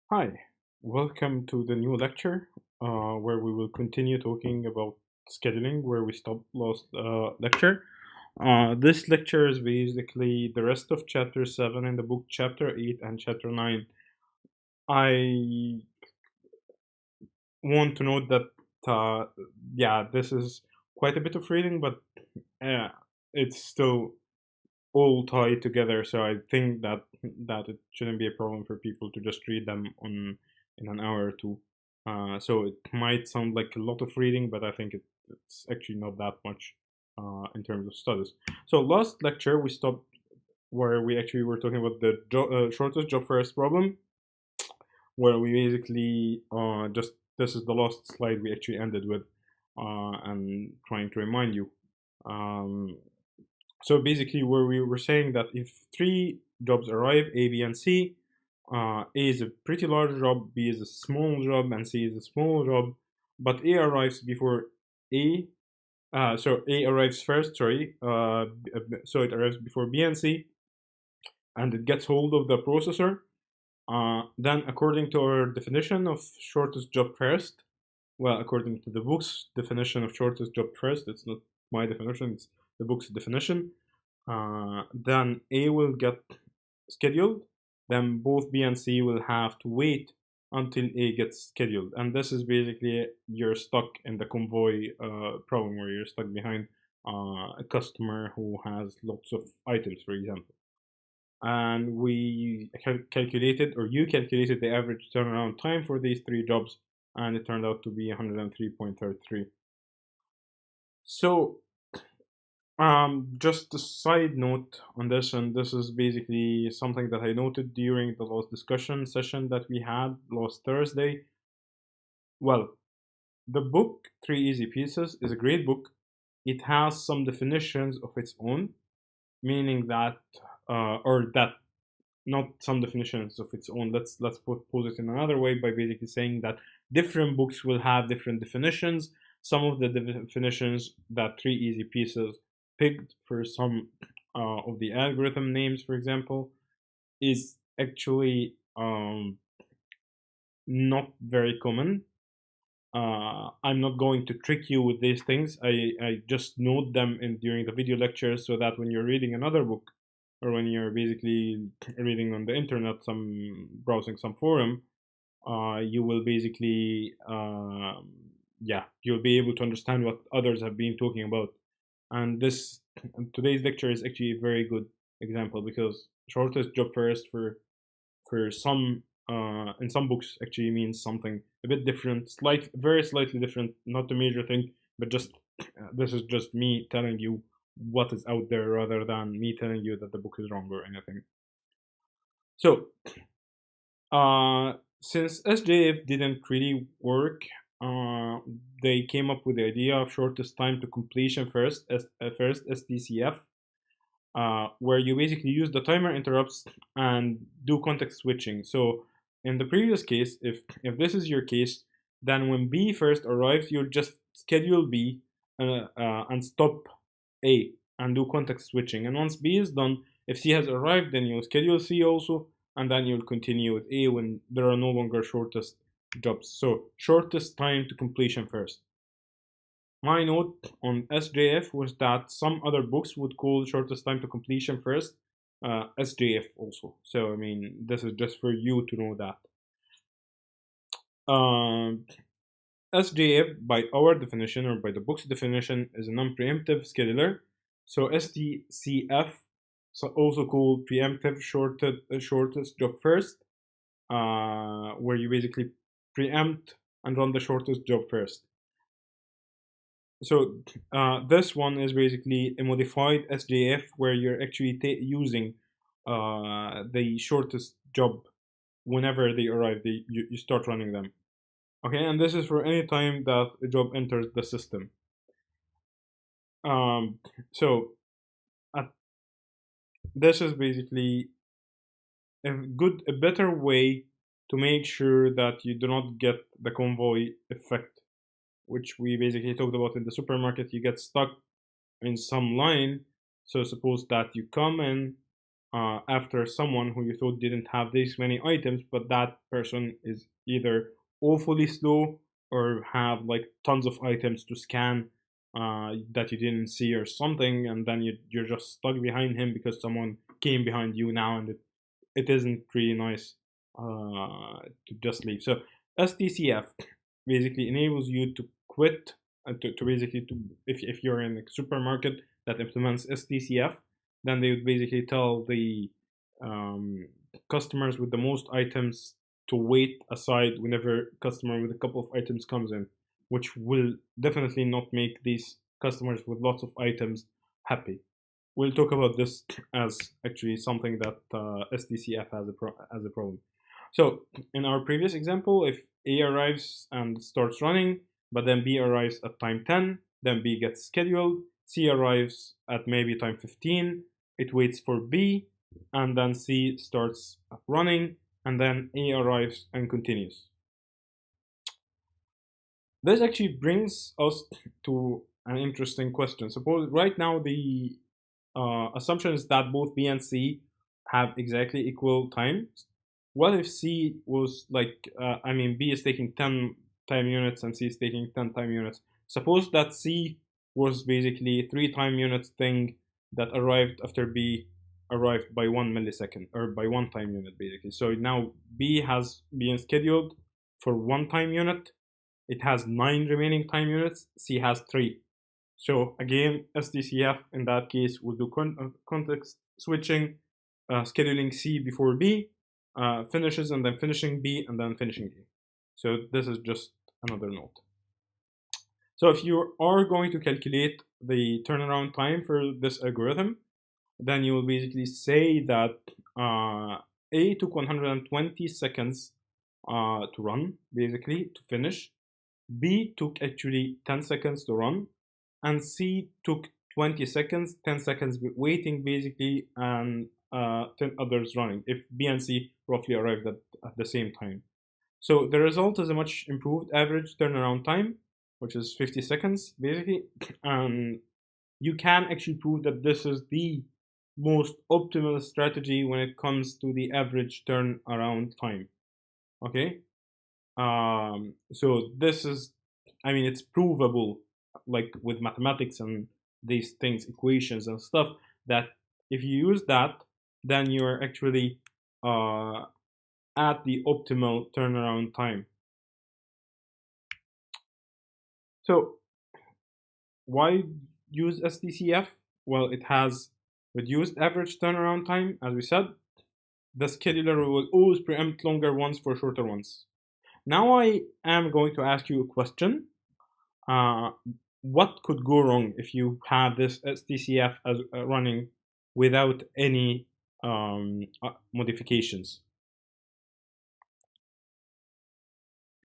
Hi, welcome to the new lecture where we will continue talking about scheduling where we stopped last lecture. This lecture is basically the rest of chapter 7 in the book, chapter 8 and chapter 9. I want to note that, uh, yeah, this is quite a bit of reading, but uh, it's still all tied together, so I think that it shouldn't be a problem for people to just read them on in an hour or two. So it might sound like a lot of reading, but I think it's actually not that much in terms of studies. So last lecture we stopped where we actually were talking about the shortest job first problem, where we basically just this is the last slide we actually ended with, and trying to remind you. Um, so basically, where we were saying that if three jobs arrive, A, B, and C, A is a pretty large job, B is a small job, and C is a small job, but A arrives before A. So A arrives first, sorry. So it arrives before B and C, and it gets hold of the processor. Then, according to our definition of shortest job first, well, according to the book's definition of shortest job first, it's not my definition, it's the book's definition. Then A will get scheduled. Then both B and C will have to wait until A gets scheduled. And this is basically you're stuck in the convoy problem where you're stuck behind a customer who has lots of items, for example. And we calculated, or you calculated, the average turnaround time for these three jobs, and it turned out to be 103.33. So just a side note on this, and this is basically something that I noted during the last discussion session that we had last Thursday. Well, the book Three Easy Pieces is a great book. It has some definitions of its own, meaning that, or that not some definitions of its own. Let's pose it in another way by basically saying that different books will have different definitions. Some of the definitions that Three Easy Pieces picked for some of the algorithm names, for example, is actually not very common. I'm not going to trick you with these things. I just note them in during the video lectures so that when you're reading another book or when you're basically reading on the internet, some browsing some forum, you will basically yeah, you'll be able to understand what others have been talking about. And this today's lecture is actually a very good example because shortest job first for some in some books actually means something a bit different, very slightly different, not a major thing, but just this is just me telling you what is out there rather than me telling you that the book is wrong or anything. So, since SJF didn't really work, uh, they came up with the idea of shortest time to completion first STCF, where you basically use the timer interrupts and do context switching. So in the previous case, if this is your case, then when B first arrives, you'll just schedule B and stop A and do context switching. And once B is done, if C has arrived, then you'll schedule C also, and then you'll continue with A when there are no longer shortest jobs. So shortest time to completion first. My note on SJF was that some other books would call shortest time to completion first SJF also. So, I mean, this is just for you to know that. Um, SJF, by our definition or by the book's definition, is a non preemptive scheduler. So, STCF, so also called preemptive shortest job first, where you basically preempt and run the shortest job first. So this one is basically a modified SJF where you're actually using the shortest job whenever they arrive. You start running them. Okay, and this is for any time that a job enters the system. Um, so uh, this is basically a better way to make sure that you do not get the convoy effect, which we basically talked about in the supermarket. You get stuck in some line. So suppose that you come in, after someone who you thought didn't have these many items, but that person is either awfully slow or have like tons of items to scan that you didn't see or something, and then you're just stuck behind him because someone came behind you now, and it isn't really nice to just leave. So STCF basically enables you to quit, to basically to if you're in a supermarket that implements STCF, then they would basically tell the um, customers with the most items to wait aside whenever customer with a couple of items comes in, which will definitely not make these customers with lots of items happy. We'll talk about this as actually something that SDCF has a problem. So in our previous example, if A arrives and starts running, but then B arrives at time 10, then B gets scheduled, C arrives at maybe time 15, it waits for B, and then C starts running, and then A arrives and continues. This actually brings us to an interesting question. Suppose right now the assumption is that both B and C have exactly equal times. What if C was like, I mean, B is taking 10 time units and C is taking 10 time units. Suppose that C was basically a 3 time units thing that arrived after B arrived by 1 millisecond or by 1 time unit basically. So now B has been scheduled for 1 time unit. It has 9 remaining time units. C has 3. So again, SDCF in that case will do context switching, scheduling C before B, finishes and then finishing B and then finishing A. So this is just another note. So if you are going to calculate the turnaround time for this algorithm, then you will basically say that A took 120 seconds to run, basically, to finish. B took actually 10 seconds to run, and C took 20 seconds, 10 seconds waiting basically, and 10 others running, if B and C roughly arrived at the same time. So the result is a much improved average turnaround time, which is 50 seconds basically, and you can actually prove that this is the most optimal strategy when it comes to the average turnaround time. Okay, so this is, I mean, it's provable, like with mathematics and these things, equations and stuff, that if you use that, then you're actually at the optimal turnaround time. So why use STCF? Well, it has reduced average turnaround time, as we said. The scheduler will always preempt longer ones for shorter ones. Now I am going to ask you a question. What could go wrong if you have this STCF as running without any modifications?